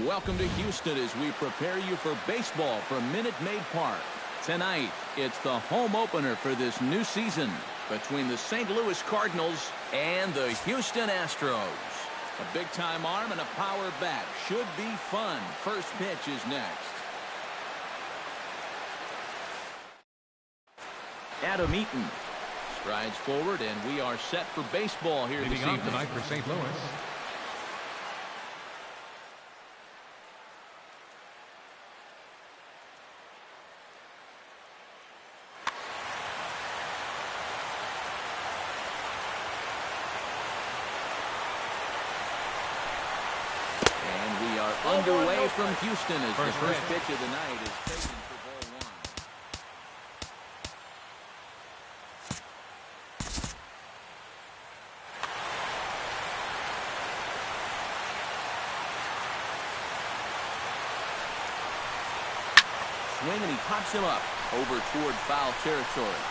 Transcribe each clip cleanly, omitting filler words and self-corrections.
Welcome to Houston as we prepare you for baseball from Minute Maid Park. Tonight, it's the home opener for this new season between the St. Louis Cardinals and the Houston Astros. A big-time arm and a power bat should be fun. First pitch is next. Adam Eaton strides forward, and we are set for baseball here this evening. Tonight for St. Louis. Underway from Houston as the first pitch of the night is taken for ball one. Swing, and he pops him up over toward foul territory.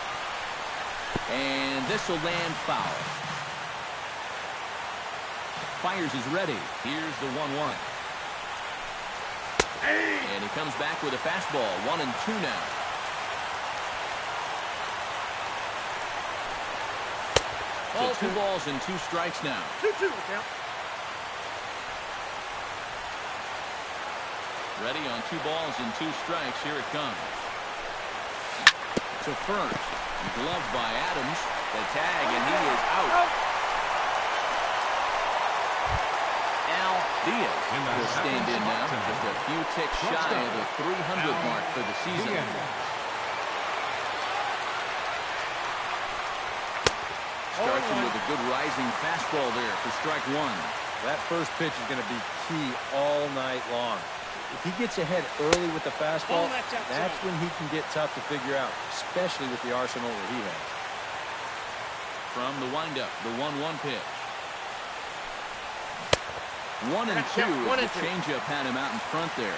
And this will land foul. Fires is ready. Here's the 1-1. And he comes back with a fastball. 1-2 now. So 2 balls and 2 strikes now. 2-2 count. Ready on 2 balls and 2 strikes. Here it comes. To first. Gloved by Adams. The tag, and he is out. Diaz will stand in now, just a few ticks shy of the 300 mark for the season. Starts him with a good rising fastball there for strike 1. That first pitch is going to be key all night long. If he gets ahead early with the fastball, that's when he can get tough to figure out, especially with the arsenal that he has. From the windup, the 1-1 pitch. 1-2 as the changeup had him out in front there.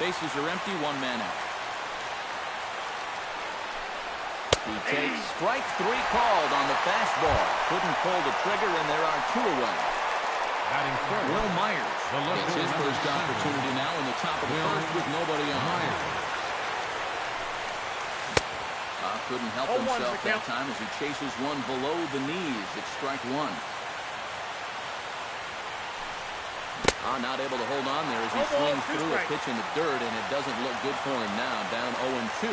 Bases are empty, 1 man out. He takes strike 3 called on the fastball. Couldn't pull the trigger, and there are 2 away. Will Myers gets his first opportunity now in the top of the first with nobody on. Couldn't help himself that time as he chases one below the knees. It's strike 1. Not able to hold on there as he swings through a pitch in the dirt, and it doesn't look good for him now. Down 0-2.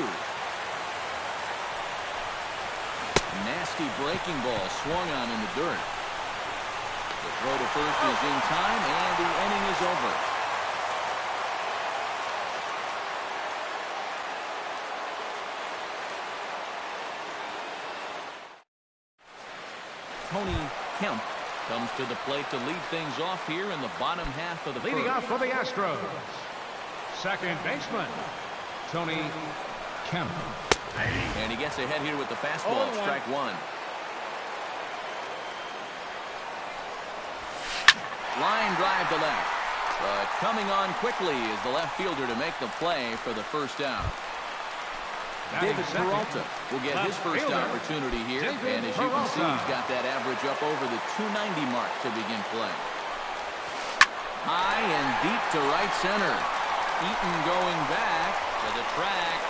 Nasty breaking ball swung on in the dirt. The throw to first is in time, and the inning is over. Tony Kemp comes to the plate to lead things off here in the bottom half of the first. Leading off for the Astros, second baseman, Tony Kemp. And he gets ahead here with the fastball, strike 1. Line drive to left. But coming on quickly is the left fielder to make the play for the first out. David Peralta will get his first opportunity here, and as you can see, he's got that average up over the 290 mark to begin play. High and deep to right center. Eaton going back to the track.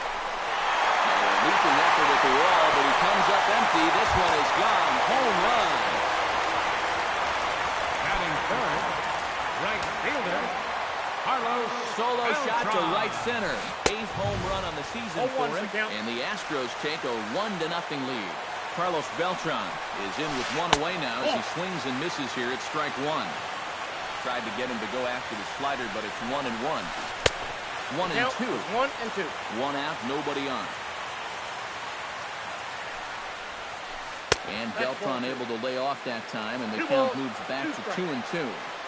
A leaping effort at the wall, but he comes up empty. This one is gone. Home run. Batting third, right fielder, Carlos. Solo shot to right center. 8th home run on the season for him, and the Astros take a 1-0 lead. Carlos Beltran is in with 1 away now as he swings and misses here at strike 1. Tried to get him to go after the slider, but it's 1-1. 1-2. 1-2. 1 out, nobody on. And Beltran able to lay off that time, and the count moves back to 2-2.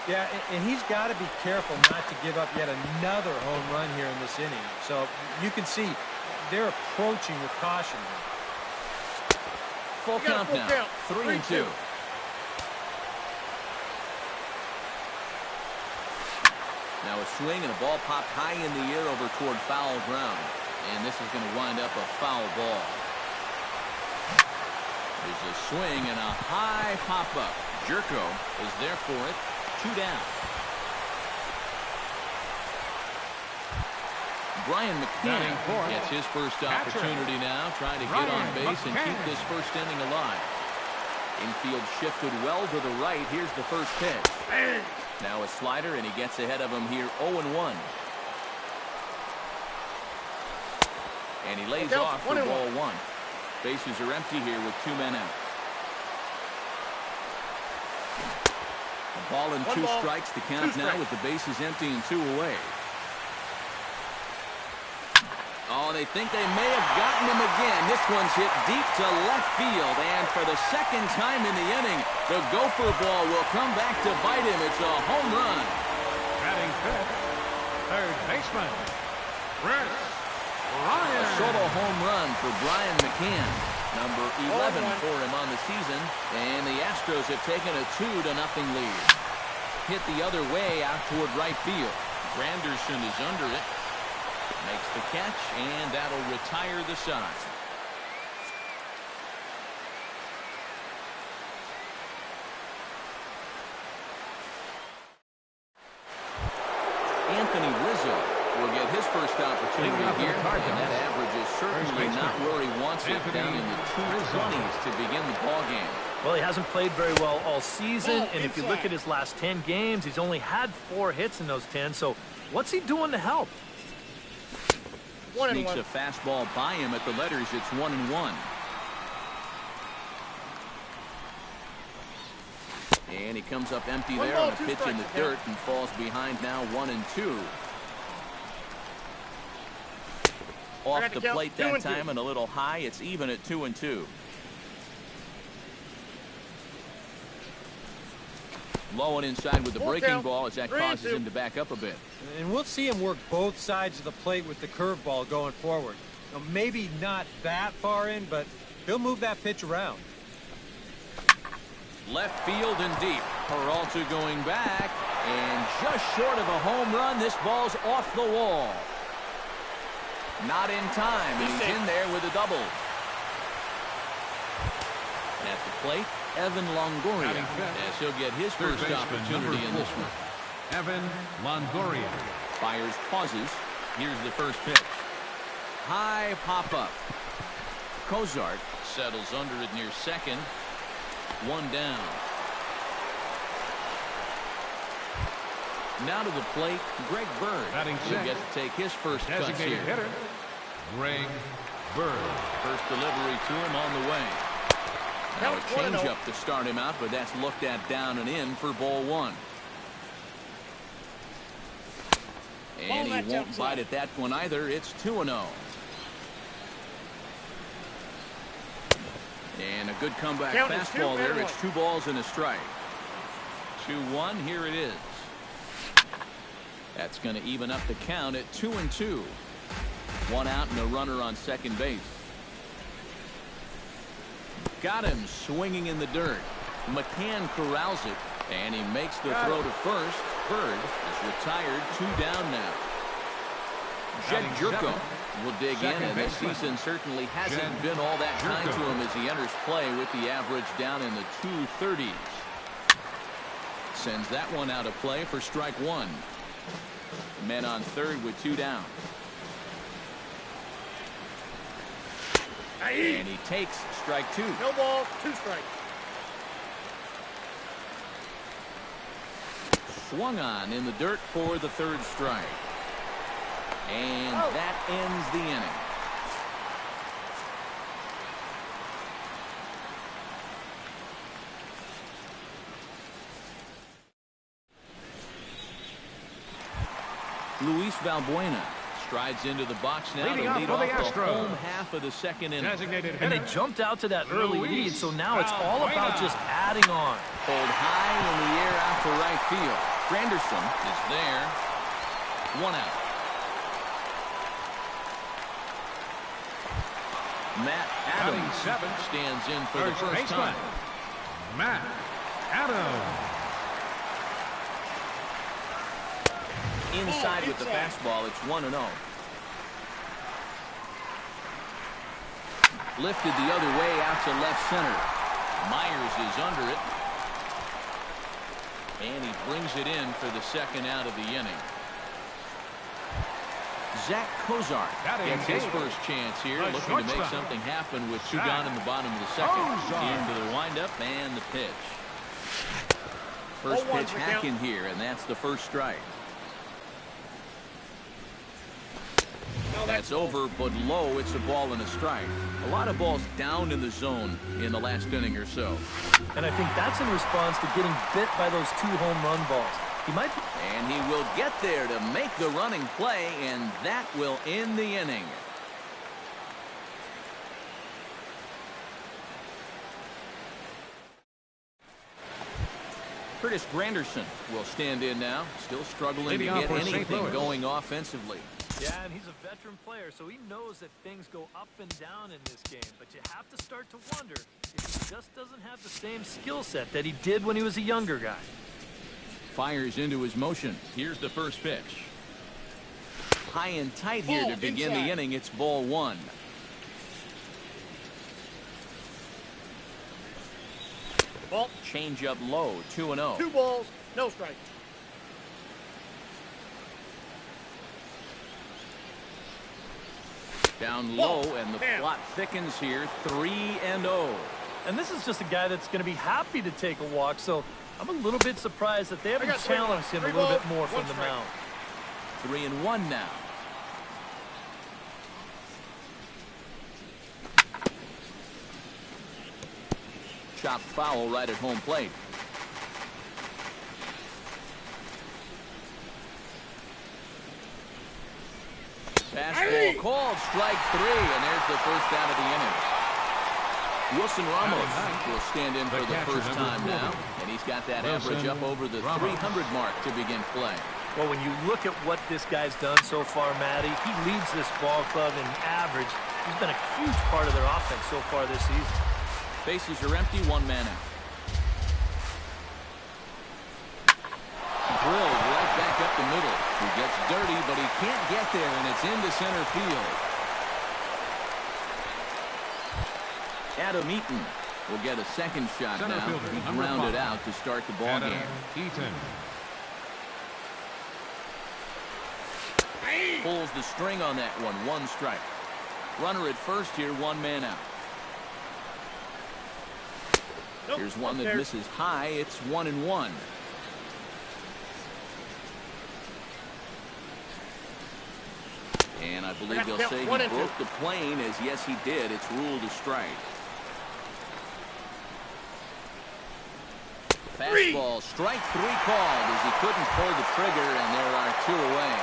Yeah, and he's got to be careful not to give up yet another home run here in this inning. So you can see they're approaching with caution. Full count now, 3-2. Now a swing and a ball popped high in the air over toward foul ground. And this is going to wind up a foul ball. There's a swing and a high pop-up. Jerko is there for it. 2 down. Brian McCann gets his first opportunity now, trying to get on base and keep this first inning alive. Infield shifted well to the right. Here's the first pitch. Now a slider, and he gets ahead of him here 0-1. And he lays off for ball one. Bases are empty here with 2 men out. A ball and 2 strikes. The count now with the bases empty and 2 away. Oh, they think they may have gotten him again. This one's hit deep to left field. And for the second time in the inning, the gopher ball will come back to bite him. It's a home run. Batting fifth, third baseman, Ryan. A solo home run for Brian McCann. Number 11 for him on the season. And the Astros have taken a 2-0 lead. Hit the other way out toward right field. Granderson is under it. Makes the catch, and that'll retire the side. Anthony Rizzo will get his first opportunity here, and that average is certainly not where he wants it, down in the 220s to begin the ballgame. Well, he hasn't played very well all season, and if you look at his last 10 games, he's only had 4 hits in those 10, so what's he doing to help? Sneaks a fastball by him at the letters. It's 1-1. And he comes up empty there on a pitch in the dirt and falls behind now 1-2. Off the plate that time and a little high. It's even at 2-2. Low and inside with the breaking ball as that causes him to back up a bit. And we'll see him work both sides of the plate with the curveball going forward. Now, maybe not that far in, but he'll move that pitch around. Left field and deep. Peralta going back, and just short of a home run. This ball's off the wall. Not in time, and he's in there with a double. At the plate, Evan Longoria, as he'll get his first opportunity in this one. Evan Longoria. Fires pauses. Here's the first pitch. High pop-up. Cozart settles under it near second. 1 down. Now to the plate, Greg Bird. He'll get to take his first cuts here. Hitter, Greg Bird. First delivery to him on the way. Now a changeup to start him out, but that's looked at down and in for ball 1. And he won't bite at that one either. It's 2-0. And a good comeback fastball there. It's 2 balls and a strike. 2-1. Here it is. That's going to even up the count at 2-2. 1 out and a runner on second base. Got him swinging in the dirt. McCann corrals it, and he makes the throw to first. Bird is retired. 2 down now. Jed Jerko will dig in, and this season certainly hasn't been all that kind to him as he enters play with the average down in the 230s. Sends that one out of play for strike 1. Men on third with 2 down. And he takes strike 2. No balls, 2 strikes. Swung on in the dirt for the 3rd strike. And that ends the inning. Luis Valbuena strides into the box now to lead off the home half of the 2nd inning. And they jumped out to that early lead, so now it's all about just adding on. Pulled high in the air out to right field. Granderson is there. 1 out. Matt Adams stands in for the first time. Matt Adams. Inside with the fastball, it's 1-0. Lifted the other way out to left center. Myers is under it. And he brings it in for the 2nd out of the inning. Zach Kozar Batting gets his eighth. first chance here, The looking to make shortstop. something happen with 2 Zach gone in the bottom of the second. Kozar. Into the windup and the pitch. First pitch hacking here, and that's the first strike. That's over, but low. It's a ball and a strike. A lot of balls down in the zone in the last inning or so. And I think that's in response to getting bit by those 2 home run balls. He might be... And he will get there to make the running play, and that will end the inning. Curtis Granderson will stand in now, still struggling Leading to off get for St. anything Louis. going offensively. Yeah, and he's a veteran player, so he knows that things go up and down in this game. But you have to start to wonder if he just doesn't have the same skill set that he did when he was a younger guy. Fires into his motion. Here's the first pitch. High and tight here to begin the inning. It's ball 1. Ball. Change up low, 2-0. 2 balls, no strike. Down low, and the plot thickens here, 3-0. And this is just a guy that's going to be happy to take a walk, so I'm a little bit surprised that they haven't challenged him a little bit more from the mound. 3-1 now. Chopped foul right at home plate. Fastball called, strike 3, and there's the first out of the inning. Wilson Ramos will stand in for the first time now, and he's got that average up over the 300 mark to begin play. Well, when you look at what this guy's done so far, Matty, he leads this ball club in average. He's been a huge part of their offense so far this season. Bases are empty, 1 man out. Drilled right back up the middle. He gets dirty, but he can't get there, and it's into center field. Adam Eaton will get a second shot Center now. fielder, He number grounded 5. out to start the ball Adam game. Eaton. Pulls the string on that one. 1 strike. Runner at first here, 1 man out. Here's one that misses high. It's 1-1. And I believe they'll say he broke the plane, as yes he did. It's ruled a strike. Fastball, strike 3 called as he couldn't pull the trigger, and there are 2 away.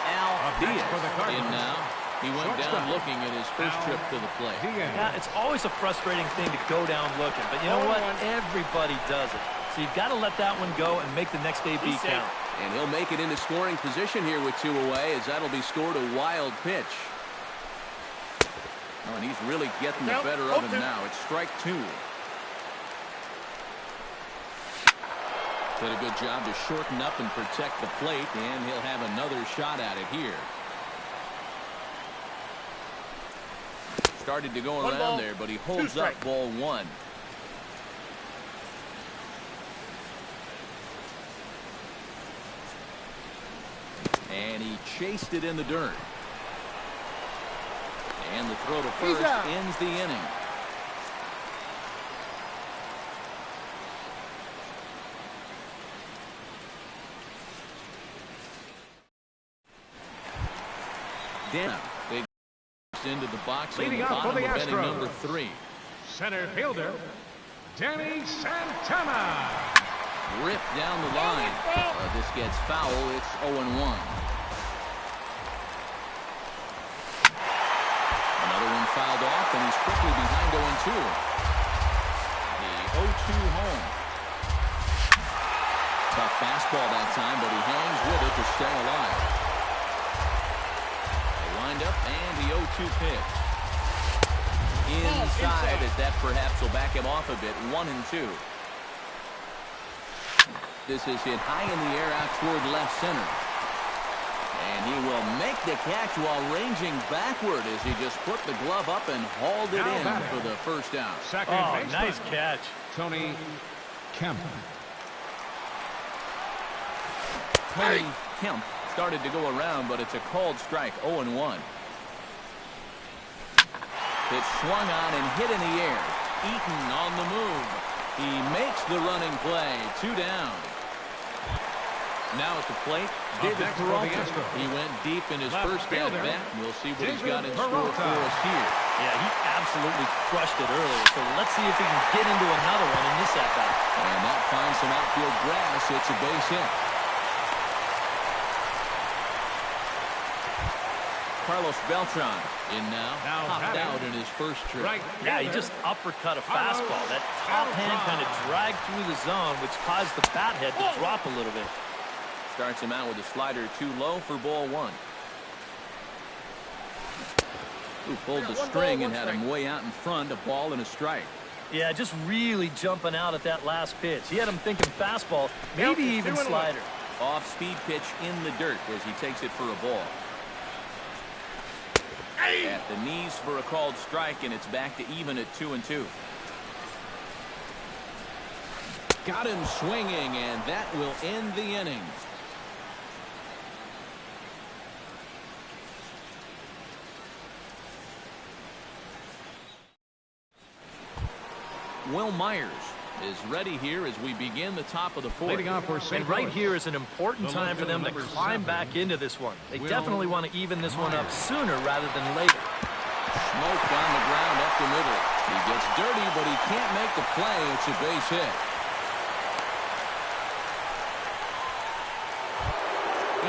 Al Diaz in now. He went down looking at his first trip to the plate. Yeah, it's always a frustrating thing to go down looking, but you know what? Everybody does it. So you've got to let that one go and make the next AB count. And he'll make it into scoring position here with 2 away, as that'll be scored a wild pitch. Oh, and he's really getting the better of him now. It's strike 2. Did a good job to shorten up and protect the plate, and he'll have another shot at it here. Started to go around there, but he holds up ball 1. And he chased it in the dirt. And the throw to first ends the inning. Dana, they into the box on the bottom of inning number 3. Center fielder, Danny Santana. Ripped down the line. This gets foul. It's 0-1. Another one fouled off, and he's quickly behind 0-2. The 0-2 home. Tough fastball that time, but he hangs with it to stay alive. They wind up, and the 0-2 pitch. Inside, as that perhaps will back him off a bit. 1-2. This is hit high in the air out toward left center. And he will make the catch while ranging backward as he just put the glove up and hauled it in for the first out. Second baseman, nice catch. Tony Kemp. Tony Kemp Started to go around, but it's a called strike, 0-1. Pitch swung on and hit in the air. Eaton on the move. He makes the running play. 2 down. Now at the plate, David Peralta. He went deep in his first at-bat. We'll see what he's got in store for us here. Yeah, he absolutely crushed it earlier, so let's see if he can get into another one in this at-bat. And that finds some outfield grass. It's a base hit. Carlos Beltran in now popped out in his first trip. Yeah, he just uppercut a fastball. That top hand kind of dragged through the zone, which caused the bat head to drop a little bit. Starts him out with a slider too low for ball 1. Who pulled the string and had him way out in front, a ball and a strike. Yeah, just really jumping out at that last pitch. He had him thinking fastball, maybe even slider. Off-speed pitch in the dirt as he takes it for a ball. At the knees for a called strike, and it's back to even at 2-2. Got him swinging, and that will end the inning. Will Myers is ready here as we begin the top of the 4th. And right here is an important time for them to climb back into this one. They definitely want to even this one up sooner rather than later. Smoke on the ground up the middle. He gets dirty, but he can't make the play. It's a base hit.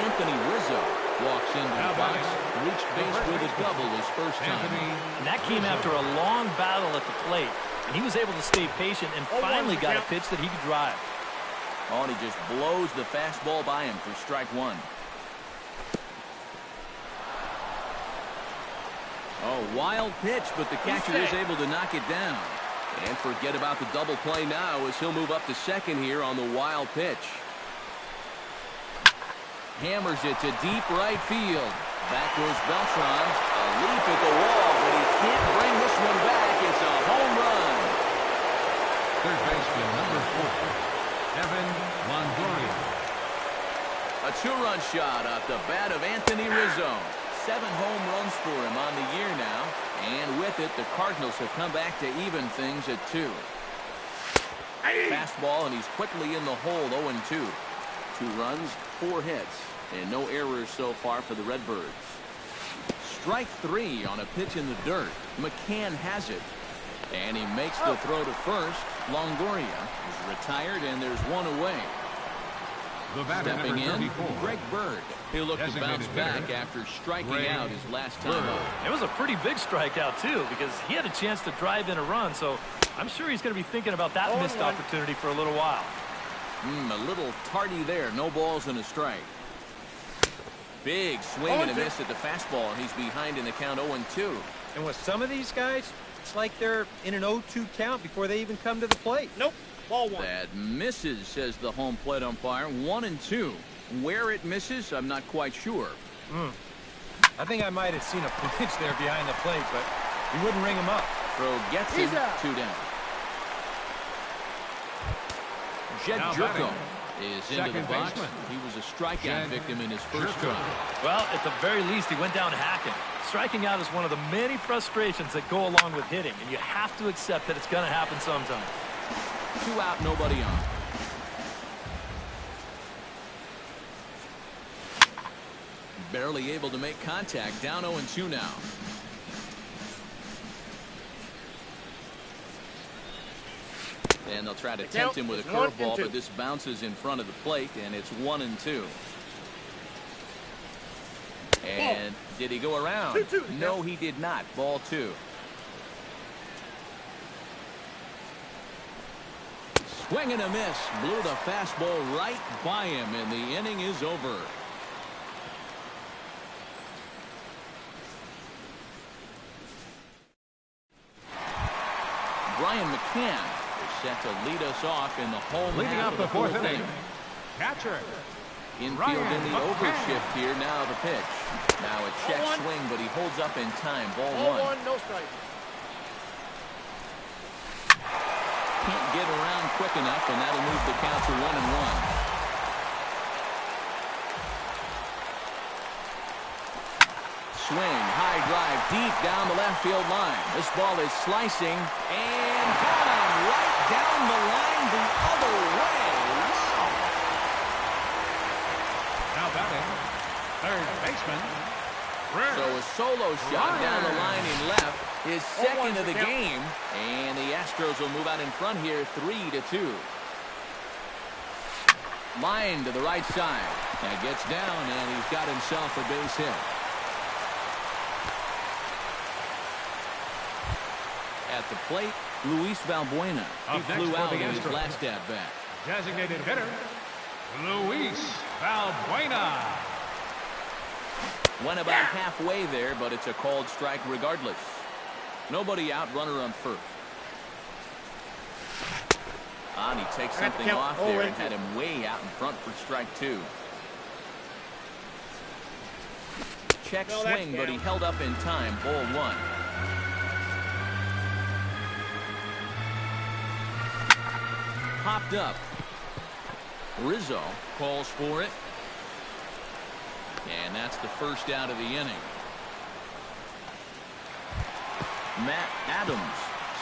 Anthony Rizzo walks into the box. Reached base with a double his first time. And that came after a long battle at the plate. And he was able to stay patient and finally got a pitch that he could drive. Oh, and he just blows the fastball by him for strike 1. Oh, wild pitch, but the catcher is able to knock it down. And forget about the double play now as he'll move up to second here on the wild pitch. Hammers it to deep right field. Back goes Beltran. A leap at the wall, but he can't bring this one back. It's a home run. Third baseman, number 4, Evan Longoria. A 2-run shot off the bat of Anthony Rizzo. 7 home runs for him on the year now. And with it, the Cardinals have come back to even things at 2. Fastball, and he's quickly in the hole, 0-2. 2 runs, 4 hits, and no errors so far for the Redbirds. Strike 3 on a pitch in the dirt. McCann has it. And he makes the throw to first. Longoria is retired, and there's 1 away. Stepping in, Greg Bird. He'll look to bounce back after striking out his last time out. It was a pretty big strikeout, too, because he had a chance to drive in a run, so I'm sure he's going to be thinking about that missed opportunity for a little while. A little tardy there. No balls and a strike. Big swing and a miss at the fastball, and he's behind in the count 0-2. And with some of these guys, it's like they're in an 0-2 count before they even come to the plate. Nope. Ball 1. That misses, says the home plate umpire. 1-2. Where it misses, I'm not quite sure. I think I might have seen a pitch there behind the plate, but he wouldn't ring him up. Throw gets him. 2 down. Jed Jerko is into the box. He was a strikeout victim in his first try. Well, at the very least, he went down hacking. Striking out is one of the many frustrations that go along with hitting, and you have to accept that it's going to happen sometime. 2 out, nobody on. Barely able to make contact. Down 0-2 now. And they'll try to tempt him with a curveball, but this bounces in front of the plate, and it's 1-2. And did he go around? 2-2. No, he did not. Ball 2. Swing and a miss. Blew the fastball right by him, and the inning is over. Brian McCann set to lead us off in the home Leading half up of the 4th inning. inning. Catcher. Infield in the overshift here. Now the pitch. Now a check swing, but he holds up in time. Ball 1. No strike. Can't get around quick enough, and that'll move the count to 1-1. swing. High drive deep down the left field line. This ball is slicing and gone right down the line the other way. Wow. Now batting, third baseman. So a solo shot down the line in left. His second of the game. And the Astros will move out in front here 3-2. Line to the right side. That gets down, and he's got himself a base hit. At the plate, Luis Valbuena. He flew out in his last at-bat. Designated hitter, Luis Valbuena. Went about halfway there, but it's a called strike regardless. Nobody out, runner on first. And he takes something off there and had him way out in front for strike two. Check swing, but he held up in time. Ball one. Popped up. Rizzo calls for it. And that's the first out of the inning. Matt Adams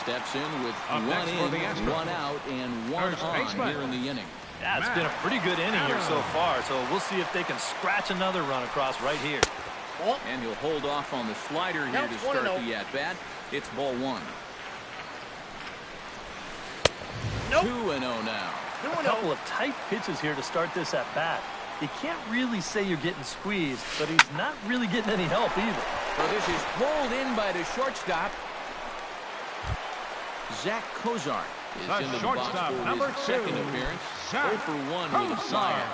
steps in with one in, one out, and one on here in the inning. Yeah, it's been a pretty good inning here so far, so we'll see if they can scratch another run across right here. And he'll hold off on the slider here to start the at-bat. It's ball one. 2-0 now. A couple of tight pitches here to start this at-bat. You can't really say you're getting squeezed, but he's not really getting any help either. So this is pulled in by the shortstop. Zach Kozar is into the box for his second appearance. 0 for 1 with a slider.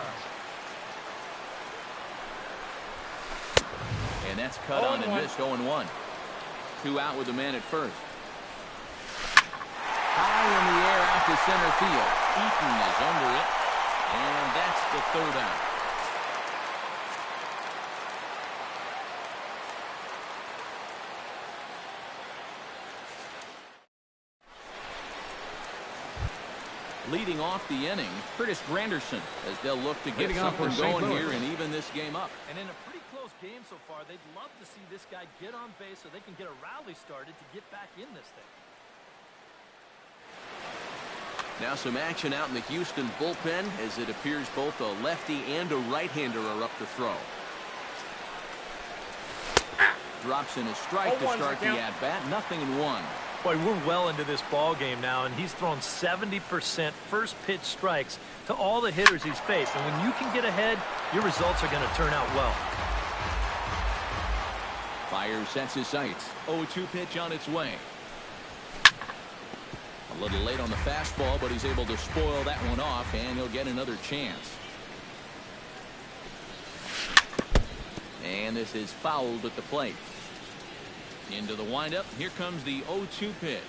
And that's cut on and missed. 0-1. 2 out with the man at first. High in the air out to center field. Eaton is under it. And that's the third out. Leading off the inning, Curtis Granderson, as they'll look to get something going here and even this game up. And in a pretty close game so far, they'd love to see this guy get on base so they can get a rally started to get back in this thing. Now some action out in the Houston bullpen, as it appears both a lefty and a right-hander are up to throw. Drops in a strike to start the at-bat. 0-1. Boy, we're well into this ball game now, and he's thrown 70% first pitch strikes to all the hitters he's faced. And when you can get ahead, your results are going to turn out well. Fire sets his sights. 0-2 pitch on its way. A little late on the fastball, but he's able to spoil that one off, and he'll get another chance. And this is fouled at the plate. Into the windup. Here comes the 0-2 pitch.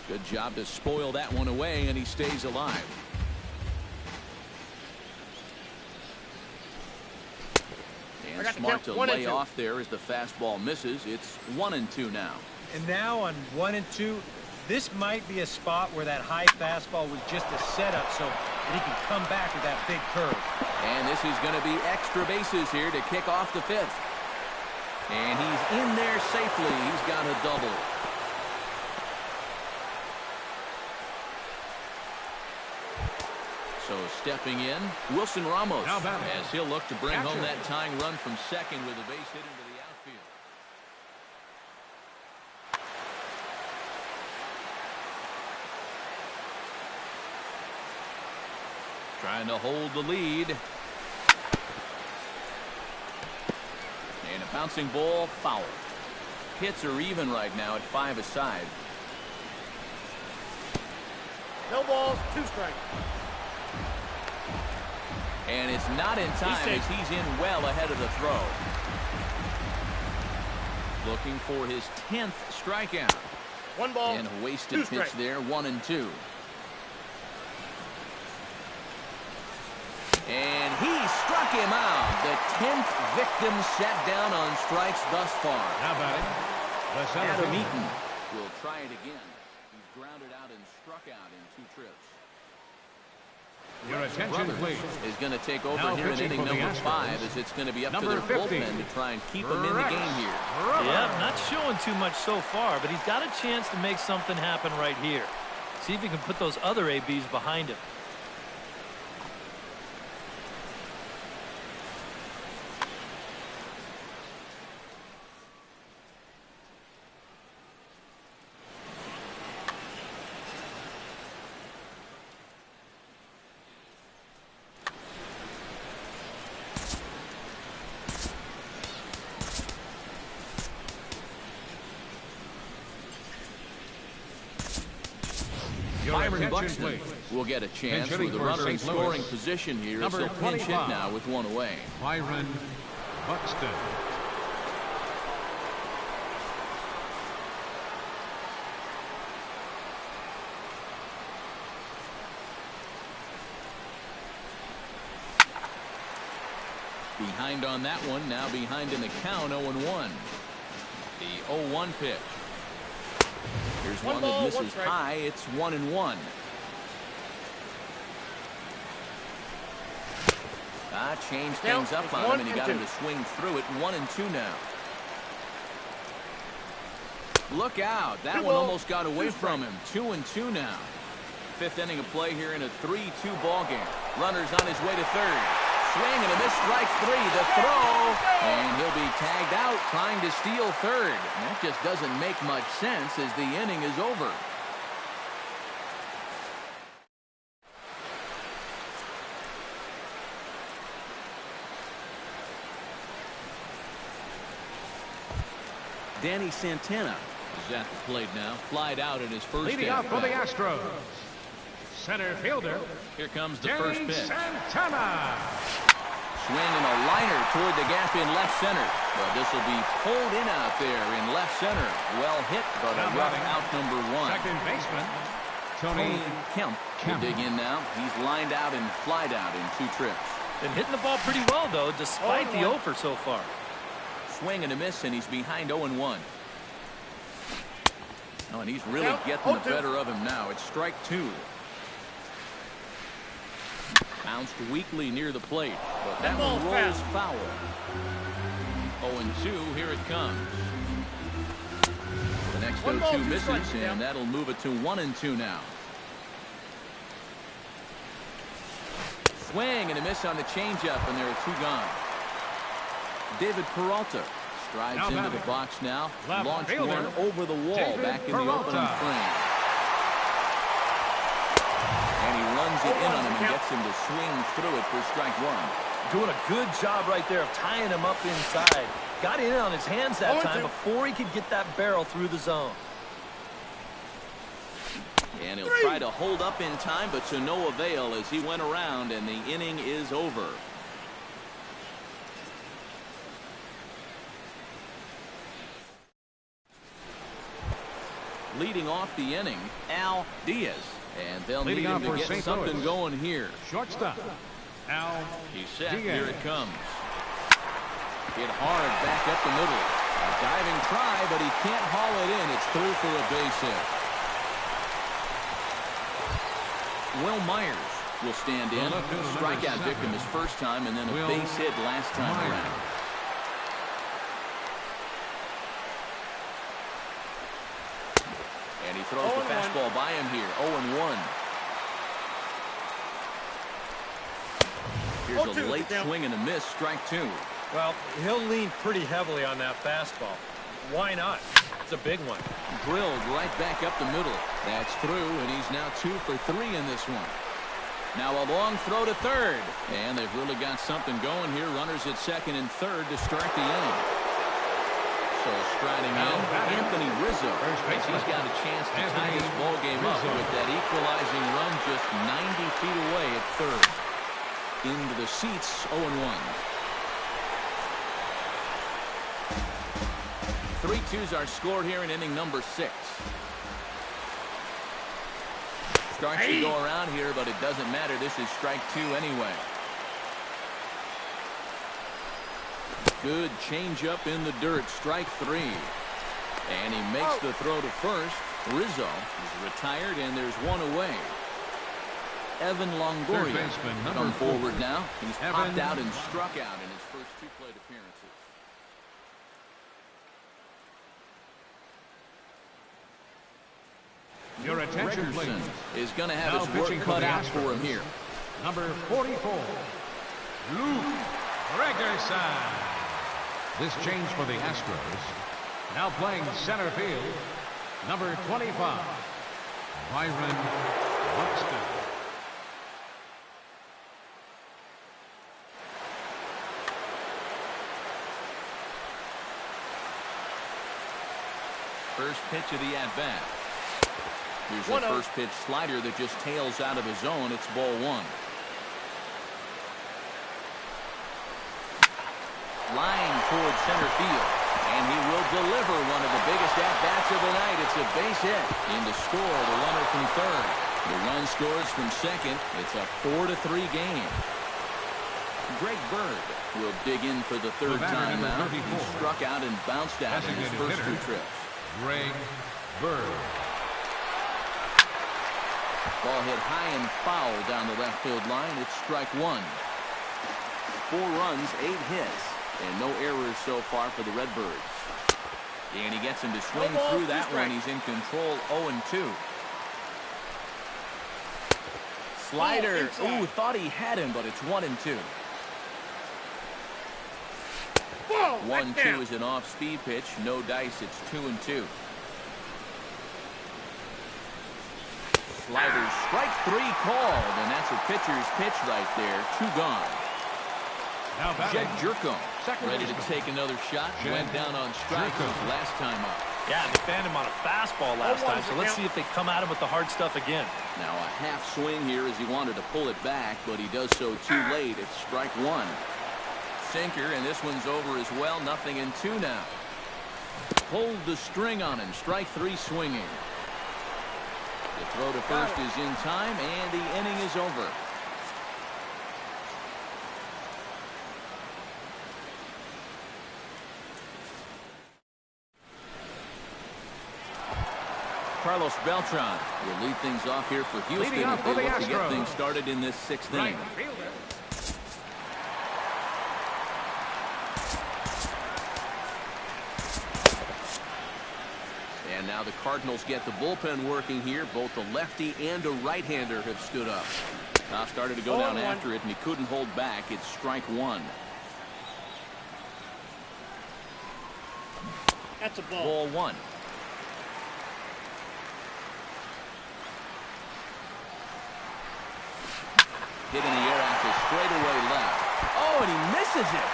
Good job to spoil that one away, and he stays alive. And smart to lay off there as the fastball misses. It's 1-2 now. And now on 1-2, this might be a spot where that high fastball was just a setup so that he can come back with that big curve. And this is going to be extra bases here to kick off the fifth. And he's in there safely. He's got a double. So stepping in, Wilson Ramos, as he'll look to bring home that tying run from second with a base hit into the outfield. Trying to hold the lead. And a bouncing ball, foul. Hits are even right now at 5 aside. No balls, 2 strikes. And it's not in time as he's in well ahead of the throw. Looking for his 10th strikeout. 1 ball, and a wasted pitch there, 1-2. And he struck him out. The 10th victim set down on strikes thus far. Now batting, Adam Eaton will try it again. He's grounded out and struck out in 2 trips. Your attention, Brothers please. is going to take over Now here in pitching inning for the number Astros. 5 as it's going to be up to Number their 50, bullpen to try and keep them in the game here. Yeah, not showing too much so far, but he's got a chance to make something happen right here. See if he can put those other ABs behind him. Byron Buxton will get a chance with a runner in scoring position here as he'll pinch hit now with one away. Byron Buxton. Behind on that one, now behind in the count, 0-1. The 0-1 pitch. Here's one that misses high. It's 1-1. Changed things up on him, and he got him to swing through it. 1-2 now. Look out. That one almost got away from him. 2-2 now. Fifth inning of play here in a 3-2 ball game. Runners on his way to third. Swing and a miss, strike 3. The throw, and he'll be tagged out trying to steal third. And that just doesn't make much sense as the inning is over. Danny Santana is at the plate now. Flied out in his first Leading off for the Astros, center fielder. Here comes the Danny first pitch. Santana. Swing and a liner toward the gap in left center. But this will be pulled in out there in left center. Well hit, but a rough out number 1. Second baseman, Tony Kemp will dig in now. He's lined out and flied out in 2 trips. Been hitting the ball pretty well, though, despite the offer so far. Swing and a miss, and he's behind 0-1. Oh, and he's really getting the better of him now. It's strike 2. Bounced weakly near the plate, but that one rolls foul. 0-2, here it comes. The next 0-2 misses, and that'll move it to 1-2 now. Swing and a miss on the changeup, and there are 2 gone. David Peralta strides into the box now. Launched one over the wall back in the opening frame. And he runs it in on him and gets him to swing through it for strike 1. Doing a good job right there of tying him up inside. Got in on his hands that time before he could get that barrel through the zone. And he'll try to hold up in time, but to no avail as he went around, and the inning is over. Leading off the inning, Al Diaz. And they'll need him to get something going here. Shortstop, Al He's set. Diaz. Here it comes. Hit hard back up the middle. A diving try, but he can't haul it in. It's through for a base hit. Will Myers will stand in. Strikeout victim his first time, and then a base hit last time around. And he throws the fastball by him here. 0-1. Here's a late swing and a miss. Strike 2. Well, he'll lean pretty heavily on that fastball. Why not? It's a big one. Drilled right back up the middle. That's through, and he's now 2 for 3 in this one. Now a long throw to third. And they've really got something going here. Runners at second and third to start the inning. So striding in, Anthony Rizzo. He's got a chance to tie this ball game up with that equalizing run just 90 feet away at third. Into the seats, 0-1. 3-2's our score here in inning number 6. Starts to go around here, but it doesn't matter. This is strike 2 anyway. Good changeup in the dirt. Strike 3. And he makes the throw to first. Rizzo is retired, and there's one away. Evan Third Longoria. baseman, number Come 4. forward now. He's Evan popped out and struck out in his first 2 plate appearances. Your attention, Gregerson please. is going to have Now his work pitching for cut the out for him Astros. here. Number 44, Luke Gregerson. This change for the Astros. Now playing center field, number 25, Byron Buxton. First pitch of the at-bat. Here's the 1-0. first pitch slider that just tails out of his zone. It's ball 1. Line towards center field. And he will deliver one of the biggest at-bats of the night. It's a base hit. In to score, the runner from third. The run scores from second. It's a 4-3 game. Greg Bird will dig in for the third The batter, time number now. He 34. struck out and bounced out in his Designated first hitter. 2 trips. Greg Bird. Ball hit high and foul down the left field line. It's strike 1. 4 runs, 8 hits, and no errors so far for the Redbirds. And he gets him to swing No balls, through 2 that one. strikes. He's in control, 0-2. Slider. inside. Ooh, thought he had him, but it's 1-2. Ball, 1-2 is an off-speed pitch. No dice. It's 2-2. Sliders, strike 3 called, and that's a pitcher's pitch right there. 2 gone. Now batting, Jed Jerko second ready to baseman. take another shot. Jed Went down on strikes Jerko. his last time up. Yeah, they fanned him on a fastball last time, so let's see if they come at him with the hard stuff again. Now a half swing here as he wanted to pull it back, but he does so too late. It's strike 1. Sinker, and this one's over as well. 0-2 now. Pulled the string on him. Strike 3 swinging. The throw to first is in time, and the inning is over. Carlos Beltran will lead things off here for Houston Leading off if they for the look to get Astros. things started in this 6th Right inning. fielder. And now the Cardinals get the bullpen working here. Both a lefty and a right-hander have stood up. Now started to go down 0-1. after it, and he couldn't hold back. It's strike 1. That's a ball. Ball 1. Hit in the air out to straightaway left. Oh, and he misses it.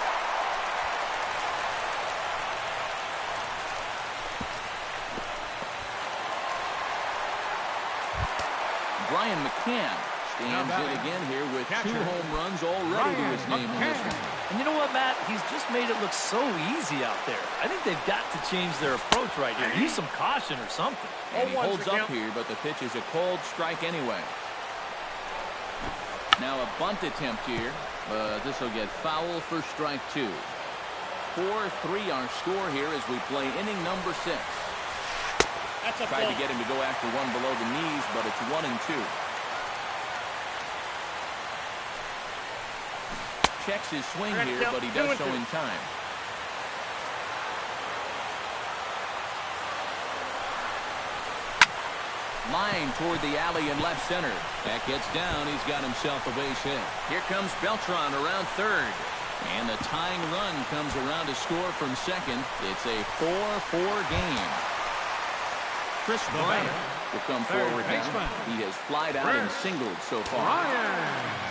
Brian McCann stands Now in batting, again here with catcher, 2 home runs already to Brian his name in this McCann. one. And you know what, Matt? He's just made it look so easy out there. I think they've got to change their approach right here. Use some caution or something. And he 0-1's holds the up count. here, but the pitch is a cold strike anyway. Now a bunt attempt here, but this will get foul for strike 2. 4-3 our score here as we play inning number 6. That's a Tried ball. to get him to go after one below the knees, but it's 1-2. Checks his swing Correct here, count, but he does 2-2. so in time. Line toward the alley in left center. That gets down. He's got himself a base hit. Here comes Beltran around third. And the tying run comes around to score from second. It's a 4-4 game. Chris Bryant will come third forward now. baseman. He has flied out and singled so far. Ryan.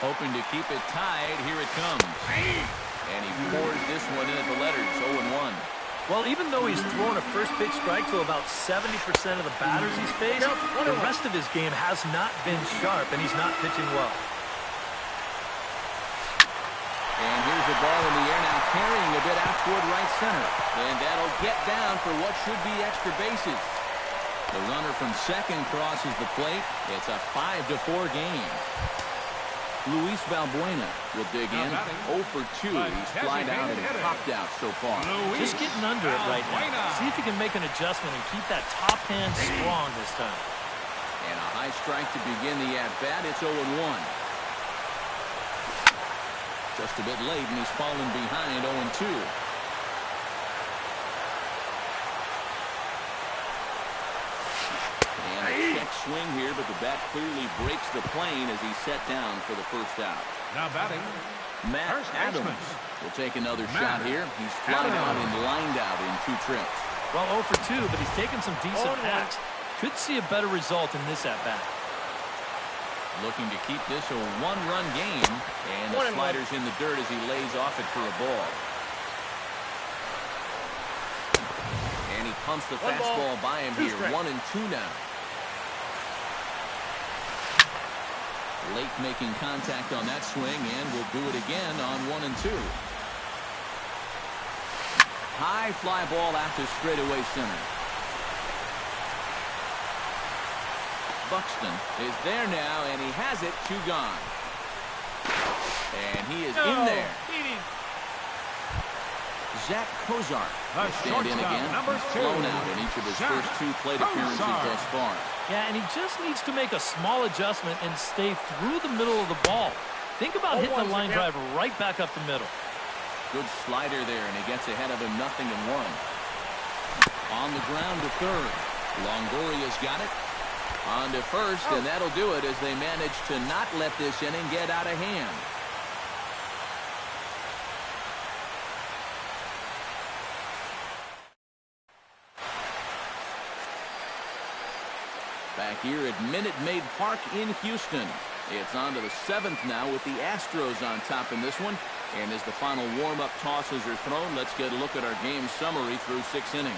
Hoping to keep it tied. Here it comes. And he pours this one in at the letters. 0-1. Well, even though he's thrown a first pitch strike to about 70% of the batters he's faced, the rest of his game has not been sharp, and he's not pitching well. And here's the ball in the air now, carrying a bit out toward right center. And that'll get down for what should be extra bases. The runner from second crosses the plate. It's a 5-4 game. Luis Valbuena will dig in. 0 for 2. He's flied out and popped out so far. Just getting under it right now. See if he can make an adjustment and keep that top hand strong this time. And a high strike to begin the at-bat. It's 0-1. Just a bit late, and he's fallen behind 0-2. And a check swing here, but the bat clearly breaks the plane as he's set down for the first out. Now batting, Matt first Adams baseman. will take another shot Matt here. He's flied out and lined out in 2 trips. Well, 0 for 2, but he's taken some decent 0-1. hacks. Could see a better result in this at-bat. Looking to keep this a 1-run game. And the 1-1. slider's in the dirt as he lays off it for a ball. And he pumps the 1 ball, fastball by him 2 here. strikes. 1-2 now. Late making contact on that swing, and will do it again on 1-2. High fly ball out to straightaway center. Buxton is there now, and he has it. 2 gone. And he is in there. Zach Kozar will stand in shortstop, again. number He's 2, blown out in each of his Zach first 2 plate appearances Kozar. thus far. Yeah, and he just needs to make a small adjustment and stay through the middle of the ball. Think about hitting a line drive right back up the middle. Good slider there, and he gets ahead of him 0-1. On the ground to third. Longoria's got it. On to first, and that'll do it as they manage to not let this inning get out of hand. Back here at Minute Maid Park in Houston. It's on to the 7th now with the Astros on top in this one. And as the final warm-up tosses are thrown, let's get a look at our game summary through 6 innings.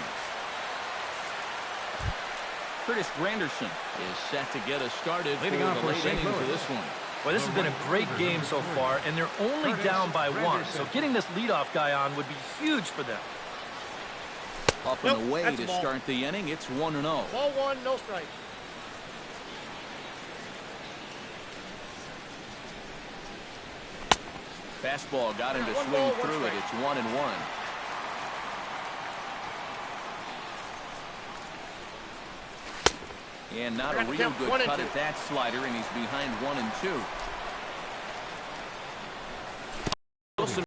Curtis Granderson is set to get us started Leading for off the for late St. innings of Louis. this one. Well, this has been a great game so far, and they're only down by 1. So getting this leadoff guy on would be huge for them. Up Nope, and away that's to a ball. start the inning. It's 1-0. Ball 1, no strike. Fastball got him to 1 swing ball, 1 through it. strike. It's 1-1. And not a Got to real count good 1 and cut 2. at that slider, and he's behind 1-2.